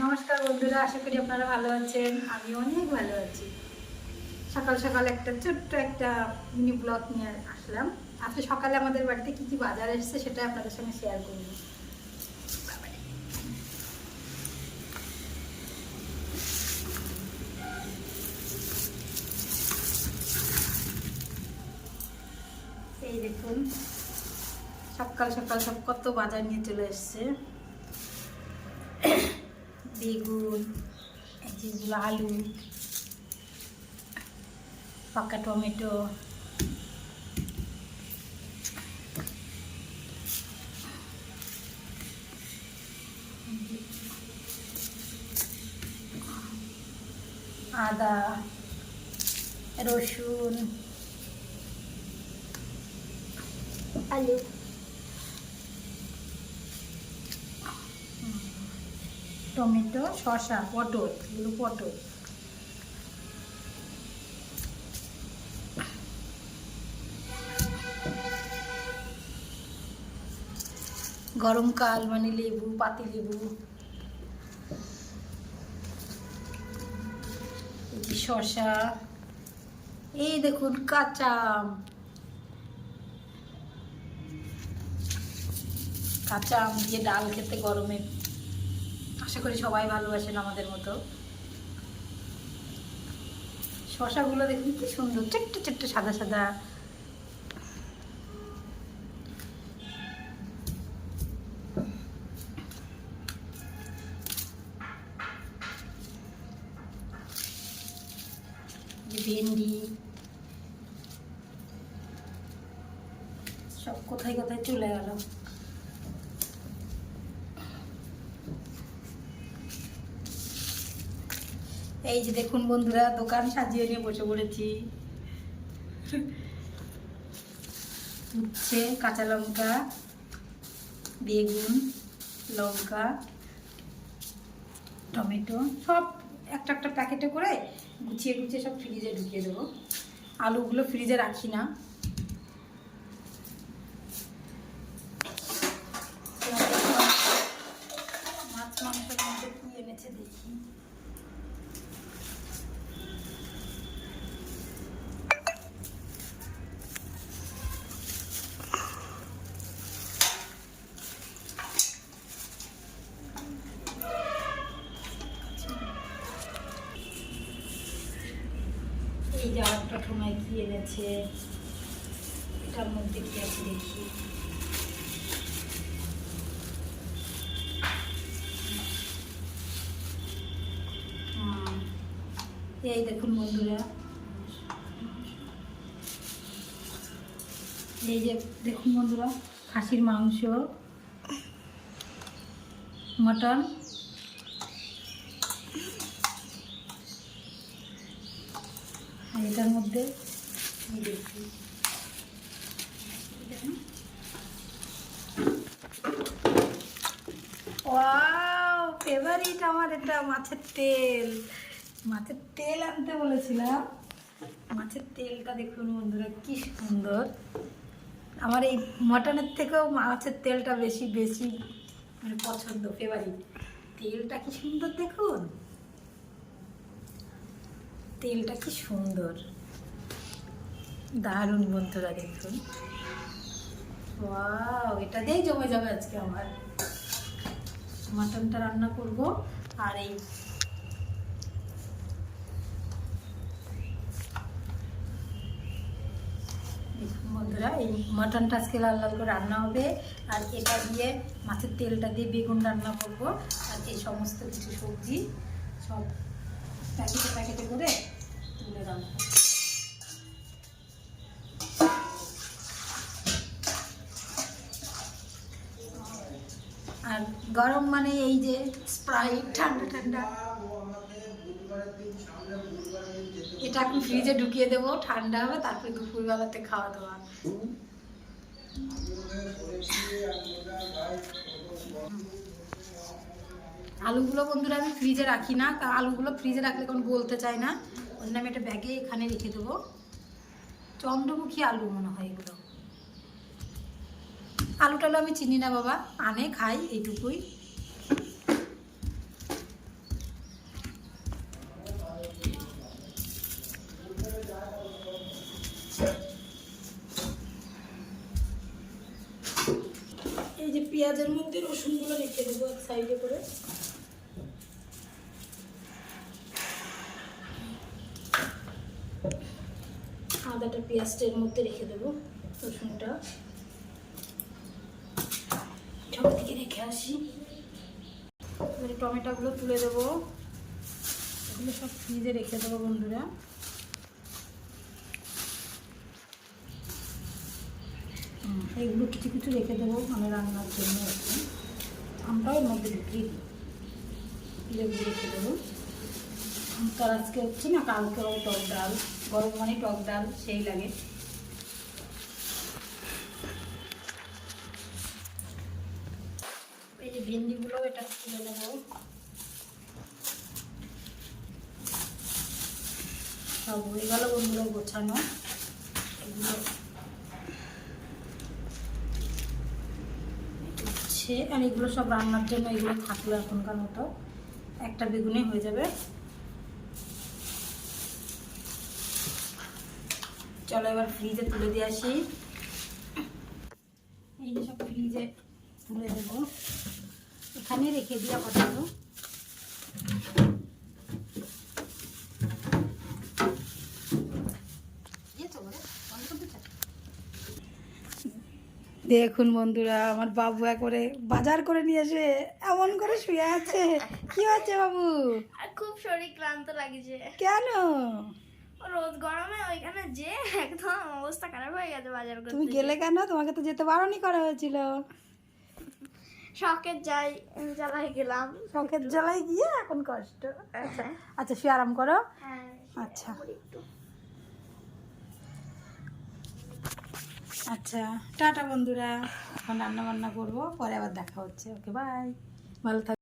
নমস্কার বন্ধুরা, আশা করি আপনারা ভালো আছেন। আমি অনেক ভালো আছি। সকাল সকাল একটা ছোট্ট একটা মিনি ব্লগ নিয়ে আসলাম। আজকে সকালে আমাদের বাড়িতে কি কি বাজার এসেছে সেটা আপনাদের সঙ্গে শেয়ার করব। এই দেখুন, সকাল সকাল সব কত বাজার নিয়ে চলে এসছে। বেগুন, যেগুলো আলু, পাকা টমেটো, আদা, রসুন, আলু, টমেটো, শসা, পটল, এগুলো পটল, গরমকাল মানে লেবু, পাতি লেবু, শসা, এই দেখুন কাঁচা আম, কাঁচা আম দিয়ে ডাল খেতে গরমে আশা করি সবাই ভালোবাসেন আমাদের মতো। শসাগুলো দেখুন কি সুন্দর, ছোট্ট ছোট্ট সাদা সাদা। ভেন্ডি, সব কোথায় কোথায় চলে গেল। এই যে দেখুন বন্ধুরা, দোকান সাজিয়ে নিয়ে বসে পড়েছি। উচ্ছে, কাঁচা লঙ্কা, বেগুন, লঙ্কা, টমেটো সব একটা একটা প্যাকেটে করে গুছিয়ে গুছিয়ে সব ফ্রিজে ঢুকিয়ে দেবো। আলুগুলো ফ্রিজে রাখি না। মাছ মাংসের মধ্যে কি এনেছে দেখি। এই যে আরেকটা ঠোঙায় কি এনেছে, এটার মধ্যে কি আছে দেখি। এই দেখুন বন্ধুরা, এই যে দেখুন বন্ধুরা, খাসির মাংস, মটন, আর এটার মধ্যে দেখি ওয়াও, ফেভারিট আমার এটা মাছের তেল। মাছের তেল আনতে বলেছিলাম। মাছের তেলটা দেখুন বন্ধুরা কি সুন্দর। আমার এই মটনের থেকেও মাছের তেলটা বেশি বেশি মানে পছন্দ, ফেভারিট। তেলটা কি সুন্দর দেখুন, তেলটা কি সুন্দর, দারুণ বন্ধুরা দেখুন। ওয়াও, এটা দিয়েই জমে যাবে আজকে আমার। মাটনটা রান্না করব। আর এই বন্ধুরা, এই মাটনটা আজকে লাল লাল করে রান্না হবে। আর এটা দিয়ে মাছের তেলটা দিয়ে বেগুন রান্না করব। আর এই সমস্ত কিছু সবজি সব প্যাকেটে প্যাকেটে করে তুলে রাখবো। আর গরম মানে এই যে স্প্রাইট, ঠান্ডা ঠান্ডা, এটা এখন ফ্রিজে ঢুকিয়ে দেবো, ঠান্ডা হবে, তারপরে দুপুরবেলাতে খাওয়া দাওয়া। আলুগুলো বন্ধুরা আমি ফ্রিজে রাখি না, কারণ আলুগুলো ফ্রিজে রাখলে কোন গলতে চায় না। অন্য আমি একটা ব্যাগে এখানে রেখে দেবো। চন্দ্রমুখী আলু মনে হয় এগুলো। আলু টালু আমি চিনি না বাবা, আনে খাই এইটুকুই। পেঁয়াজের মধ্যে রসুনগুলো রেখে দেবো এক সাইডে করে। আদাটা পেঁয়াজটা এর মধ্যে রেখে দেবো, রসুনটা সব থেকে রেখে আসি। এবারে টমেটোগুলো তুলে দেবো, এগুলো সব ফ্রিজে রেখে দেবো বন্ধুরা। এগুলো কিছু কিছু রেখে দেবো মানে রান্নার জন্য আর কি। আমটাও এর মধ্যে ঢুকিয়ে দিই, এগুলো রেখে দেবো। তার আজকে হচ্ছে না, কালকে হবে টক ডাল, গরম মানে টক ডাল সেই লাগে। এই যে ভেন্ডিগুলো এটা তুলে নেবো, সব হয়ে গেল বন্ধুরা গোছানো। এগুলো হচ্ছে, আর এগুলো সব রান্নার জন্য এগুলো থাকলো এখনকার মতো, একটা বেগুনে হয়ে যাবে। চলো এবার ফ্রিজে তুলে দিয়ে আসি। এই যে সব ফ্রিজে তুলে দেবো, এখানে রেখে দিয়ে আপাতত। দেখুন বন্ধুরা, আমার বাবু একবারে বাজার করে নিয়ে এসে এমন করে শুয়ে আছে। কি হচ্ছে বাবু? আর খুব শরীর ক্লান্ত লাগছে। কেন? রোদ গরমে ওইখানে যে একদম অবস্থা খারাপ হয়ে গেছে বাজার করতে। তুমি গেলে কেন? তোমাকে তো যেতে বারণই করা হয়েছিল। শখের জ্বালায় গেলাম। শখের জ্বালায় গিয়ে এখন কষ্ট। আচ্ছা শুয়ে আরাম করো। হ্যাঁ আচ্ছা আচ্ছা, টাটা বন্ধুরা। এখন রান্না বান্না করবো, পরে আবার দেখা হচ্ছে। ওকে বাই, ভালো থাকো।